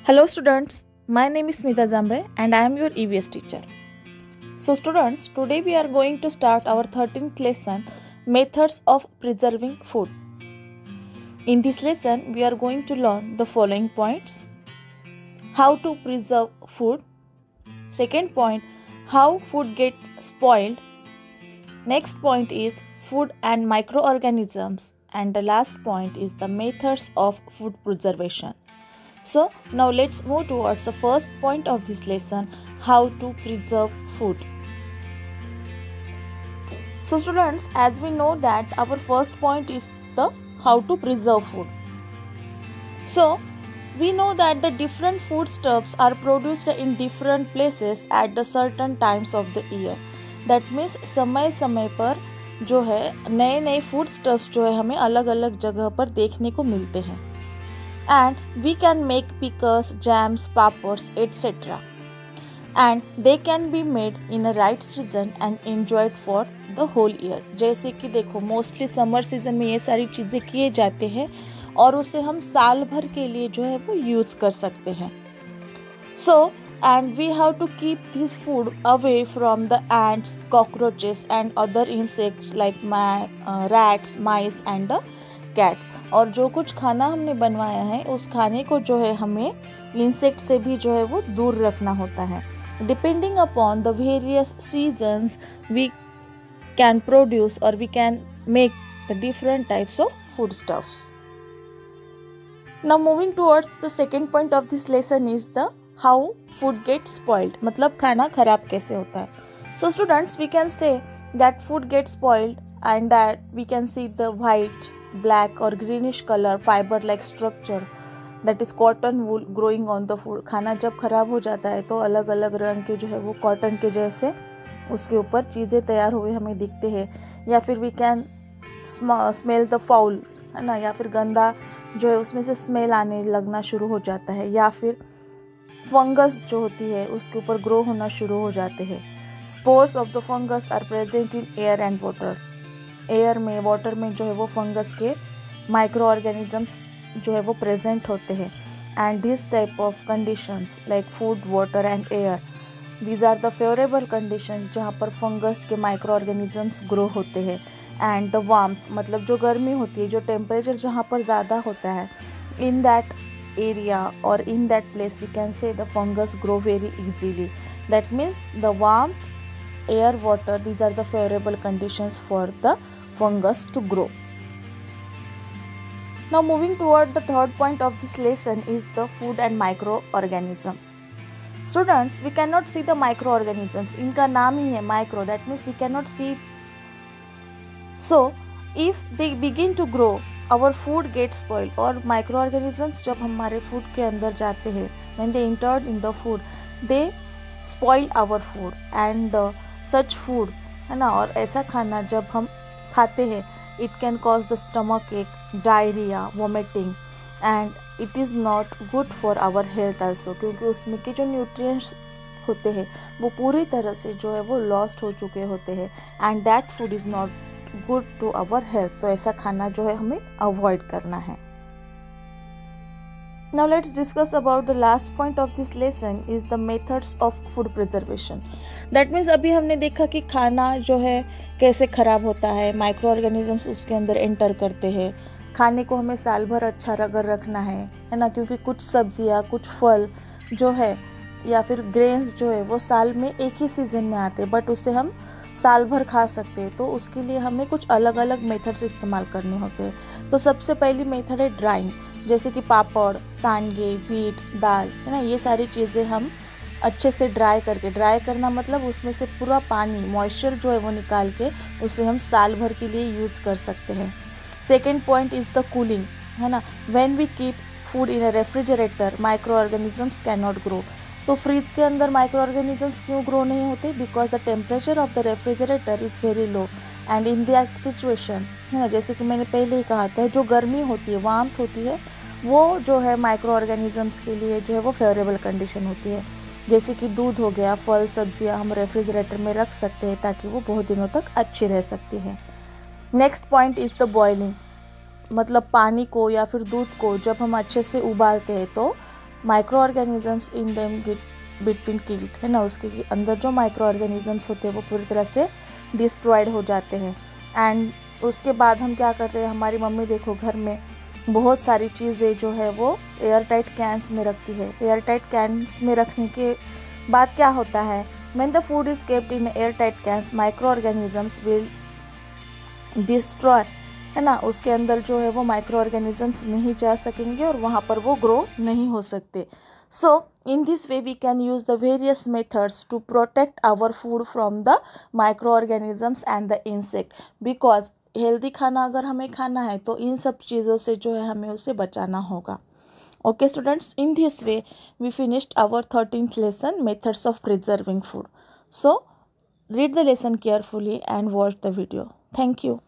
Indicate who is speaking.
Speaker 1: Hello students, my name is Smita Zambre and I am your EVS teacher. So students, today we are going to start our 13th lesson, Methods of Preserving Food. In this lesson, we are going to learn the following points. How to preserve food. Second point, how food gets spoiled. Next point is food and microorganisms. And the last point is the methods of food preservation. So now let's move towards the first point of this lesson, how to preserve food. So students, as we know that our first point is the how to preserve food. So we know that the different foodstuffs are produced in different places at the certain times of the year. That means समय समय पर जो है नए नए foodstuffs जो है हमें अलग अलग जगह पर देखने को मिलते हैं. And we can make pickles, jams, papads, etc. And they can be made in a right season and enjoyed for the whole year. जैसे कि देखो मोस्टली समर सीजन में ये सारी चीज़ें किए जाते हैं और उसे हम साल भर के लिए जो है वो यूज़ कर सकते हैं. So and we have to keep this food away from the ants, cockroaches and other insects like rats, mice and the cats. और जो कुछ खाना हमने बनवाया है उस खाने को जो है हमें इंसेक्ट से भी जो है वो दूर रखना होता है. Depending upon the various seasons we can produce और we can make the different types of food stuffs. Now moving towards the second point of this lesson is the how food get spoiled, मतलब खाना खराब कैसे होता है. So students, we can say that food get spoiled and that we can see the white, black or greenish color fiber like structure that is cotton wool growing on the food. खाना जब खराब हो जाता है तो अलग अलग रंग के जो है वो कॉटन के जैसे उसके ऊपर चीज़ें तैयार हुए हमें दिखते हैं. या फिर we can smell the foul, है ना, या फिर गंदा जो है उसमें से स्मेल आने लगना शुरू हो जाता है. या फिर फंगस जो होती है उसके ऊपर ग्रो होना शुरू हो जाते हैं. Spores of the fungus are present in air and water. Air में, वाटर में जो है वो फंगस के माइक्रो ऑर्गेनिजम्स जो है वो प्रेजेंट होते हैं. And this type of conditions like food, water and air, these are the favourable conditions जहाँ पर फंगस के माइक्रो ऑर्गेनिजम्स ग्रो होते हैं. एंड द वार्मथ, मतलब जो गर्मी होती है, जो टेम्परेचर जहाँ पर ज़्यादा होता है, इन दैट एरिया और in that place we can say the fungus grow very easily. That means the warmth, air, water, these are the favorable conditions for the fungus to grow. Now moving toward the third point of this lesson is the food and microorganism. Students, we cannot see the microorganisms. इनका नाम ही है micro, that means we cannot see. So if they begin to grow, our food gets spoiled. और microorganisms जब हमारे food के अंदर जाते हैं, when they entered in the food, they spoil our food and such food, है ना, और ऐसा खाना जब हम खाते हैं it can cause the stomach ache, diarrhoea, vomiting and it is not good for our health also, क्योंकि उसमें के जो न्यूट्रिएंट्स होते हैं वो पूरी तरह से जो है वो लॉस्ट हो चुके होते हैं and that food is not good to our health. तो ऐसा खाना जो है हमें अवॉइड करना है. Now let's discuss about the last point of this lesson is the methods of food preservation. That means अभी हमने देखा कि खाना जो है कैसे ख़राब होता है, माइक्रो ऑर्गेनिजम्स उसके अंदर एंटर करते हैं. खाने को हमें साल भर अच्छा अगर रखना है ना, क्योंकि कुछ सब्जियाँ, कुछ फल जो है या फिर ग्रेन्स जो है वो साल में एक ही सीज़न में आते हैं, बट उसे हम साल भर खा सकते हैं. तो उसके लिए हमें कुछ अलग अलग मेथड्स इस्तेमाल करने होते हैं. तो सबसे पहली मेथड है ड्राइंग, जैसे कि पापड़, सांडगे, वीट, दाल, है ना, ये सारी चीज़ें हम अच्छे से ड्राई करके, ड्राई करना मतलब उसमें से पूरा पानी, मॉइस्चर जो है वो निकाल के उसे हम साल भर के लिए यूज़ कर सकते हैं. Second point is the cooling, है ना. When we keep food in a refrigerator micro organisms can not grow. तो फ्रिज के अंदर माइक्रो ऑर्गेनिजम्स क्यों ग्रो नहीं होते? Because the temperature of the refrigerator is very low and in that situation, है ना, जैसे कि मैंने पहले ही कहा था, जो गर्मी होती है, वार्मथ होती है, वो जो है माइक्रो ऑर्गेनिजम्स के लिए जो है वो फेवरेबल कंडीशन होती है. जैसे कि दूध हो गया, फल, सब्जियां हम रेफ्रिजरेटर में रख सकते हैं ताकि वो बहुत दिनों तक अच्छी रह सकती है. Next point is the boiling, मतलब पानी को या फिर दूध को जब हम अच्छे से उबालते हैं तो micro organisms in them get between killed, है ना, उसके अंदर जो माइक्रो ऑर्गेनिजम्स होते हैं वो पूरी तरह से डिस्ट्रॉयड हो जाते हैं। एंड उसके बाद हम क्या करते हैं, हमारी मम्मी देखो घर में बहुत सारी चीज़ें जो है वो एयर टाइट कैंस में रखती है। एयर टाइट कैंस में रखने के बाद क्या होता है, when the food is kept in air tight cans micro organisms will destroy, है ना, उसके अंदर जो है वो माइक्रो ऑर्गेनिजम्स नहीं जा सकेंगे और वहाँ पर वो ग्रो नहीं हो सकते। So in this way we can use the various methods to protect our food from the micro organisms and the insect, because healthy खाना अगर हमें खाना है तो इन सब चीज़ों से जो है हमें उसे बचाना होगा। Okay students, in this way we finished our 13th lesson, methods of preserving food. So read the lesson carefully and watch the video. Thank you.